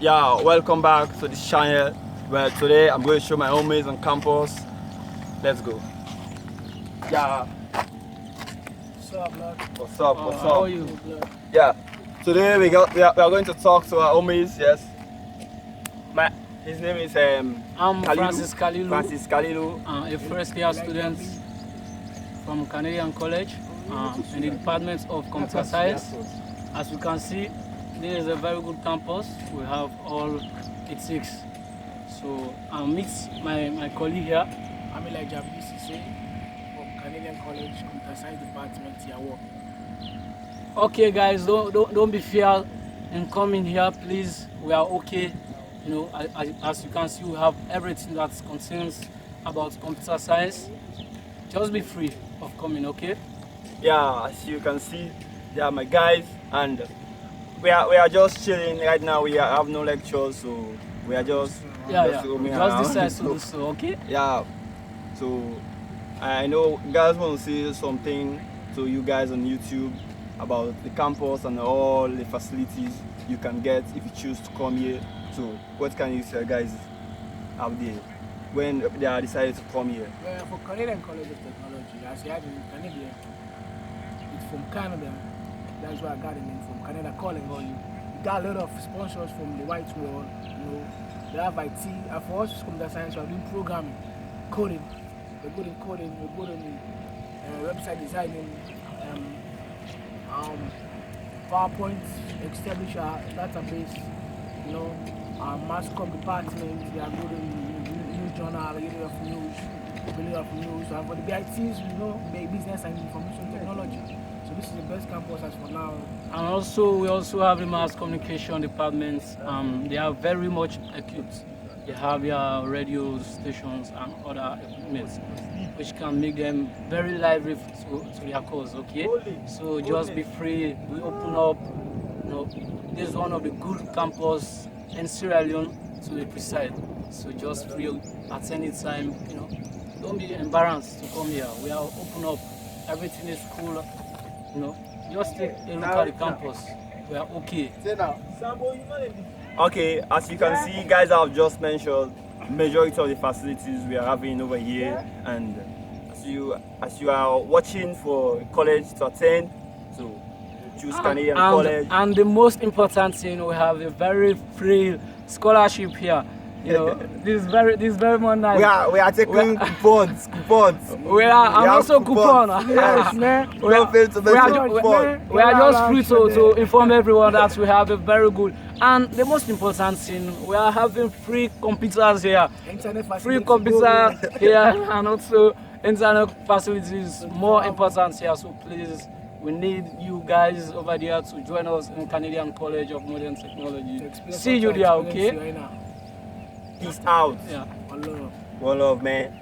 Yeah, welcome back to this channel where today I'm going to show my homies on campus. Let's go. Yeah. What's up, blood? What's up? What's up? How are you, blood? Yeah. Today we are going to talk to our homies. Yes. His name is I'm Francis Kalilu. Francis Kalilu. A first year student from Canadian College in the Department of Computer Science. As you can see, this is a very good campus. We have all it takes. So I'll meet my colleague here. I'm like BCC from Canadian College Computer Science Department here. Okay, guys, don't be fear in coming here, please. We are okay. You know, as you can see, we have everything that concerns about computer science. Just be free of coming, okay? Yeah, as you can see, they are my guys, and we are just chilling right now. We have no lectures, so we are just just decide to do so, okay? Yeah. So I know you guys want to say something to you guys on YouTube about the campus and all the facilities you can get if you choose to come here. So what can you say, guys, out there when they are decided to come here? Well, for Canadian College of Technology, as you have in Canada, it's from Canada. That's why I got the name from Canada College. You got a lot of sponsors from the white world. You know, they have IT. And for us, computer science, we're doing programming, coding. We're good in coding. We're good in website designing, PowerPoint, establish our database. You know, our mass comm department. They are good in news journal, area of news, and for the BITs, you know, the business and information technology. So this is the best campus as for now. And also, we also have the mass communication department. They are very much equipped. They have their radio stations and other equipment, which can make them very lively to their cause. Okay, so just be free. We open up. You know, this is one of the good campus in Sierra Leone, to be precise. So just free at any time. You know, don't be embarrassed to come here. We are open up. Everything is cool. You know, just take a look at the campus. We are okay. Okay, as you can see, guys, have just mentioned majority of the facilities we are having over here, and as you are watching for college to attend, so choose Canadian College. And the most important thing, we have a very free scholarship here. You know, this is very much nice. We are taking coupons. I'm also coupon. Yes, man. We are just free to inform everyone that we have a very good, and the most important thing, we are having free computers here. Free computer here, and also internet facilities more important here. So please, we need you guys over there to join us in Canadian College of Modern Technology. See you there, okay? Peace out. Yeah. One love. One love, man.